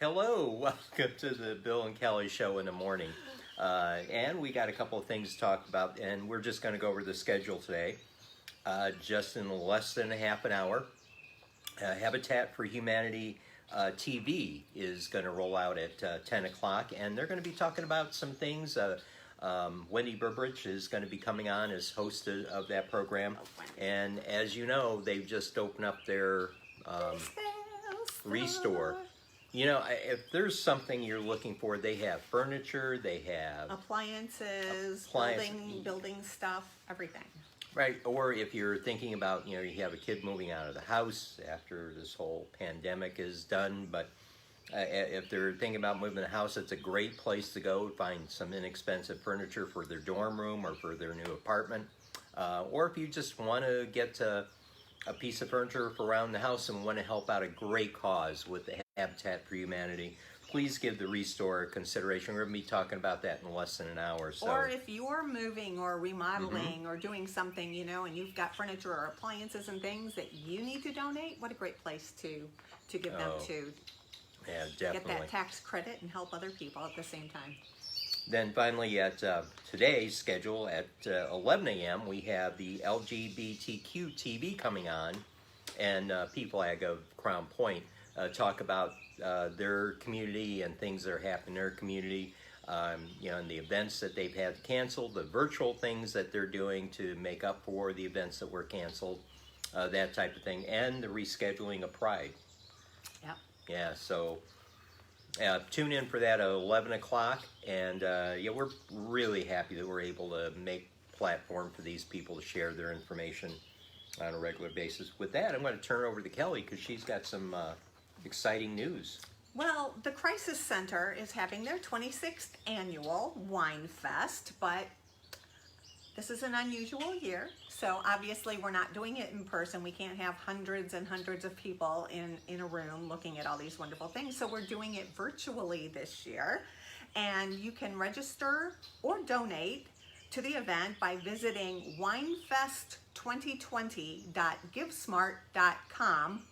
Hello, welcome to the Bill and Kelly Show in the morning. And we got a couple of things to talk about, and we're just going to go over the schedule today. Just in less than a half an hour, Habitat for Humanity TV is going to roll out at 10 o'clock, and they're going to be talking about some things. Wendy Burbridge is going to be coming on as host of that program. And as you know, they've just opened up their Restore. You know, if there's something you're looking for, they have furniture, they have appliances, building stuff, everything. Right, or if you're thinking about, you have a kid moving out of the house after this whole pandemic is done, but if they're thinking about moving the house, it's a great place to go to find some inexpensive furniture for their dorm room or for their new apartment. Or if you just want to get a piece of furniture for around the house and want to help out a great cause with the Habitat for Humanity, please give the Restore consideration. We're going to be talking about that in less than an hour. So. Or if you're moving or remodeling or doing something, and you've got furniture or appliances and things that you need to donate, what a great place to give them to. Yeah, definitely. Get that tax credit and help other people at the same time. Then finally at today's schedule at 11 a.m. we have the LGBTQ TV coming on, and Pete Flagg of Crown Point talk about their community and things that are happening in their community, and the events that they've had canceled, the virtual things that they're doing to make up for the events that were canceled, that type of thing, and the rescheduling of Pride. Yeah. Yeah, so tune in for that at 11 o'clock, and we're really happy that we're able to make a platform for these people to share their information on a regular basis. With that, I'm going to turn it over to Kelly because she's got some exciting news. Well, the Crisis Center is having their 26th annual Wine Fest, but this is an unusual year, so obviously we're not doing it in person. We can't have hundreds and hundreds of people in a room looking at all these wonderful things, so we're doing it virtually this year. And you can register or donate to the event by visiting winefest2020.givesmart.com,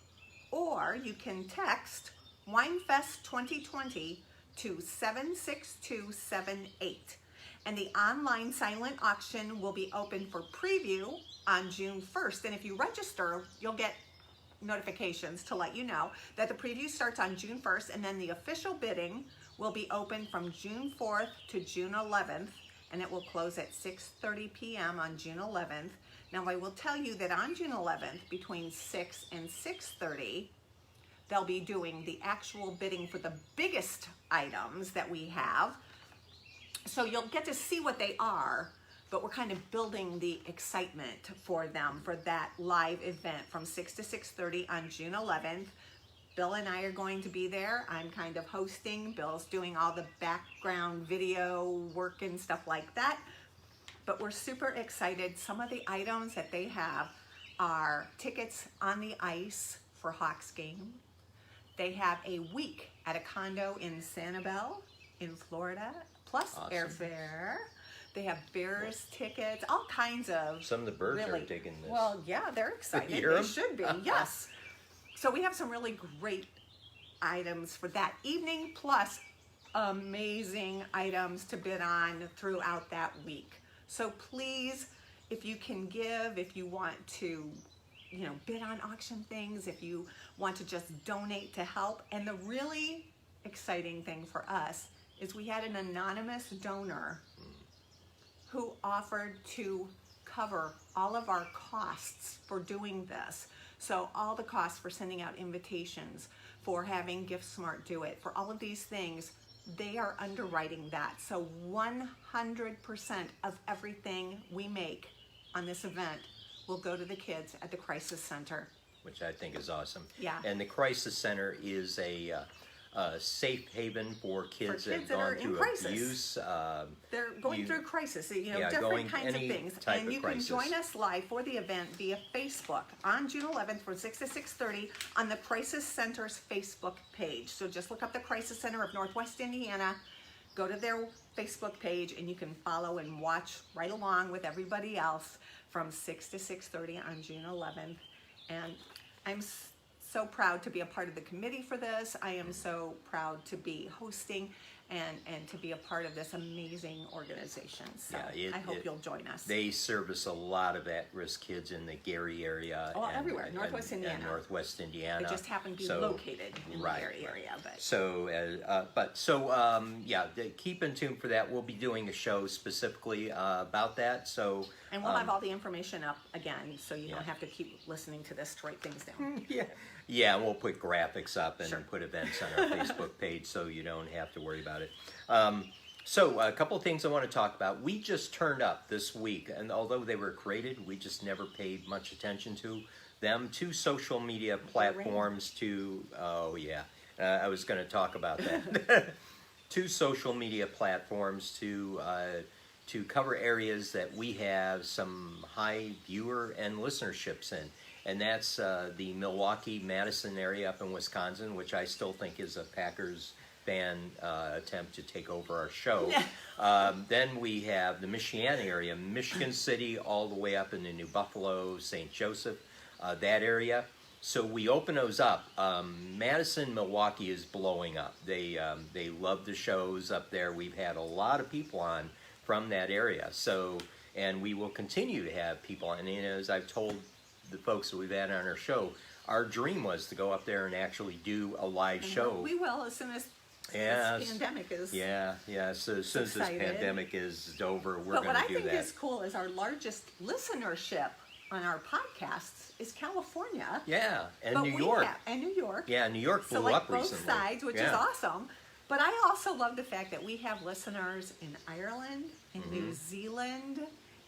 or you can text WineFest2020 to 76278. And the online silent auction will be open for preview on June 1st. And if you register, you'll get notifications to let you know that the preview starts on June 1st, and then the official bidding will be open from June 4th to June 11th, and it will close at 6:30 p.m. on June 11th. Now, I will tell you that on June 11th, between 6 and 6:30, they'll be doing the actual bidding for the biggest items that we have. So you'll get to see what they are, but we're kind of building the excitement for them for that live event from 6 to 6:30 on June 11th. Bill and I are going to be there. I'm kind of hosting. Bill's doing all the background video work and stuff like that. But we're super excited. Some of the items that they have are tickets on the ice for Hawks game. They have a week at a condo in Sanibel in Florida, plus awesome. Airfare. They have Bears tickets, all kinds of. Some of the birds are digging this. Well, yeah, they're excited. You hear they them? Should be, yes. So we have some really great items for that evening, plus amazing items to bid on throughout that week. So please, if you can give, if you want to, bid on auction things, if you want to just donate to help. And the really exciting thing for us is we had an anonymous donor who offered to cover all of our costs for doing this. So all the costs for sending out invitations, for having GiftSmart do it, for all of these things, they are underwriting that. So 100% of everything we make on this event will go to the kids at the Crisis Center. Which I think is awesome. Yeah. And the Crisis Center is a safe haven for kids that have gone through abuse. They're going through crisis, different kinds of things. And you can join us live for the event via Facebook on June 11th from 6 to 6:30 on the Crisis Center's Facebook page. So just look up the Crisis Center of Northwest Indiana, go to their Facebook page, and you can follow and watch right along with everybody else from 6 to 6:30 on June 11th. And I'm so proud to be a part of the committee for this. I am so proud to be hosting and to be a part of this amazing organization. So I hope you'll join us. They service a lot of at-risk kids in the Gary area. Everywhere, Northwest Indiana. And Northwest Indiana. They just happen to be located in the Gary area. But keep in tune for that. We'll be doing a show specifically about that. And we'll have all the information up again, so you don't have to keep listening to this to write things down. Yeah, we'll put graphics up and put events on our Facebook page, so you don't have to worry about it. So a couple of things I want to talk about. We just turned up this week, and although they were created, we just never paid much attention to them. 2 social media platforms I was going to talk about that. 2 social media platforms to cover areas that we have some high viewer and listenerships in. And that's the Milwaukee-Madison area up in Wisconsin, which I still think is a Packers fan attempt to take over our show. Then we have the Michiana area, Michigan City, all the way up into New Buffalo, St. Joseph, that area. So we open those up. Madison, Milwaukee is blowing up. They love the shows up there. We've had a lot of people on from that area. And we will continue to have people on. And as I've told the folks that we've had on our show, our dream was to go up there and actually do a live show. We will as soon as this pandemic is. So as soon as this pandemic is over, we're going to do that. But what I think is cool is our largest listenership on our podcasts is California. And New York. And New York. Yeah, New York blew up recently. Both sides, which is awesome. But I also love the fact that we have listeners in Ireland, in New Zealand,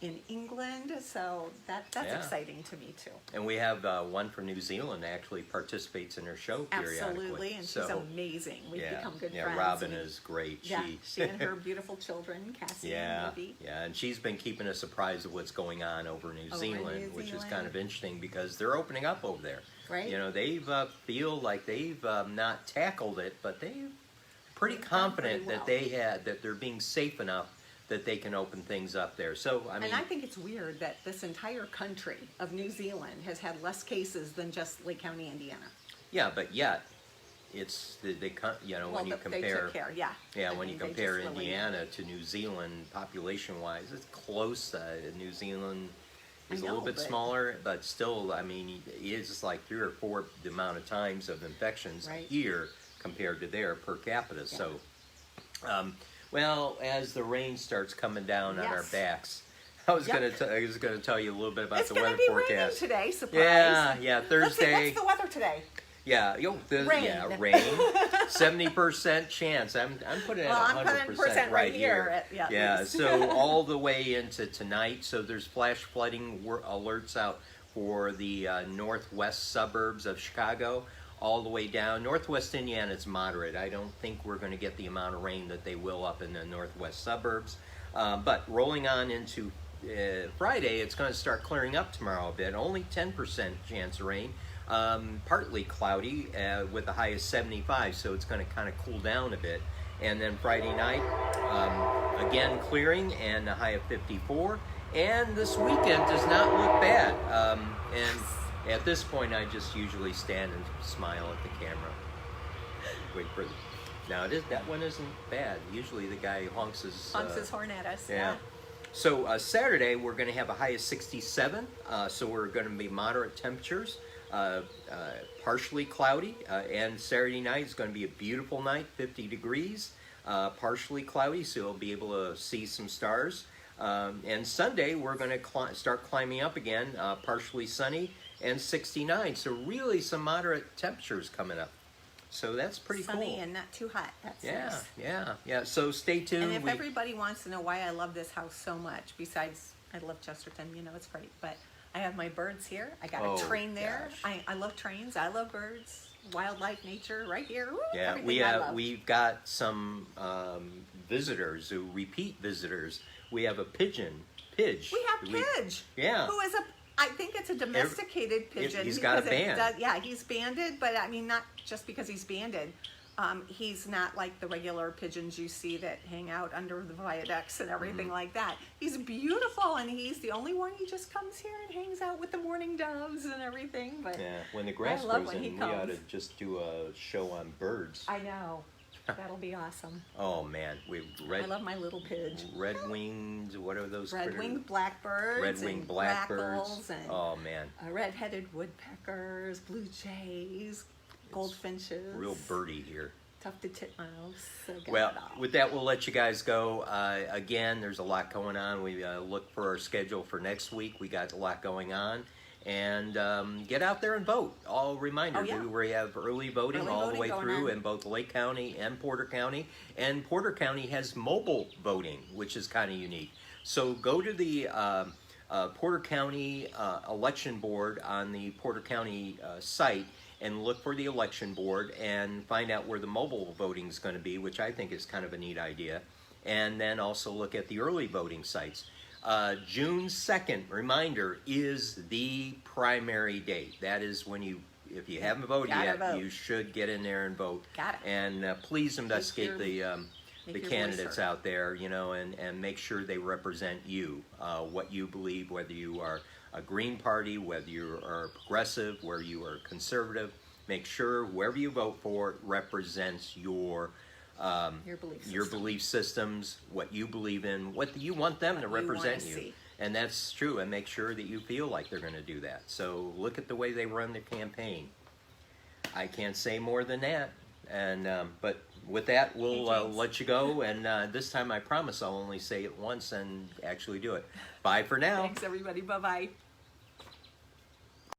in England, so that's exciting to me too. And we have one from New Zealand that actually participates in her show periodically. Absolutely, and she's amazing. We've become good friends. Yeah, Robin is great. She and her beautiful children, Cassie and Libby. Yeah, and she's been keeping us apprised of what's going on over New Zealand, which is kind of interesting because they're opening up over there. Right. You know, they've feel like they've not tackled it, but they're pretty confident that that they're being safe enough that they can open things up there. So I mean, and I think it's weird that this entire country of New Zealand has had less cases than just Lake County, Indiana. Yeah, but yet it's when you compare. They took care, when you compare Indiana to New Zealand population-wise, it's close. New Zealand is a little bit smaller, but still, I mean, it's like 3 or 4 the amount of times of infections here compared to there per capita. So. Well, as the rain starts coming down on our backs, I was going to tell you a little bit about the weather forecast. It's going to be raining today, surprise. Yeah, Thursday. Let's see, what's the weather today? Rain. 70% chance. I'm putting it at 100% right here. So all the way into tonight. So there's flash flooding alerts out for the northwest suburbs of Chicago. All the way down. Northwest Indiana is moderate. I don't think we're going to get the amount of rain that they will up in the northwest suburbs. But rolling on into Friday, it's going to start clearing up tomorrow a bit. Only 10% chance of rain. Partly cloudy with a high of 75, so it's going to kind of cool down a bit. And then Friday night, again clearing and a high of 54. And this weekend does not look bad. At this point, I just usually stand and smile at the camera. Wait for now. That one isn't bad. Usually, the guy honks his horn at us. Yeah. So Saturday, we're going to have a high of 67. So we're going to be moderate temperatures, partially cloudy, and Saturday night is going to be a beautiful night, 50 degrees, partially cloudy. So you'll be able to see some stars. And Sunday, we're going to start climbing up again, partially sunny. And 69, so really some moderate temperatures coming up. So that's pretty cool. Sunny and not too hot. That's nice. Yeah. So stay tuned. And if everybody wants to know why I love this house so much, besides I love Chesterton, it's great. But I have my birds here. I got a train there. I love trains. I love birds, wildlife, nature, right here. Woo, we've got some visitors, repeat visitors. We have a Pidge. We have Pidge. Who is I think it's a domesticated pigeon. He's got a band. He's banded, but I mean, not just because he's banded. He's not like the regular pigeons you see that hang out under the viaducts and everything Mm-hmm. like that. He's beautiful, and he's the only one. He just comes here and hangs out with the mourning doves and everything. But Yeah, when the grass love grows when he in, we ought to comes. just do a show on birds. I know that'll be awesome. Oh man, we I love my little pidge. red winged. What are those? critters? Red-winged blackbirds, Red-winged and blackbirds. grackles, and Oh man, red-headed woodpeckers, blue jays, goldfinches. real birdie here. Tufted titmouse. So got Well, it all. with that, we'll let you guys go. Again, there's a lot going on. We look for our schedule for next week. We got a lot going on. And get out there and vote. All reminder, Oh, yeah. we have early voting Early all the voting way going through on. in both Lake County and Porter County. And Porter County has mobile voting, which is kind of unique. So go to the Porter County election board on the Porter County site and look for the election board and find out where the mobile voting is going to be, which I think is kind of a neat idea. And then also look at the early voting sites. June 2nd, reminder, is the primary date. That is when you, if you haven't voted Gotta yet, vote. you should get in there and vote. Got it. And please investigate make your the voice candidates heard. out there, you know, and make sure they represent you, what you believe, whether you are a Green Party, whether you are progressive, whether you are conservative. Make sure whoever you vote for represents your Your belief systems, what you believe in, what you want them to What you represent wanna you. see. And that's true, and make sure that you feel like they're going to do that. So look at the way they run their campaign. I can't say more than that. And but with that, we'll Hey, James. let you go. And this time, I promise I'll only say it once and actually do it. Bye for now. Thanks, everybody. Bye-bye.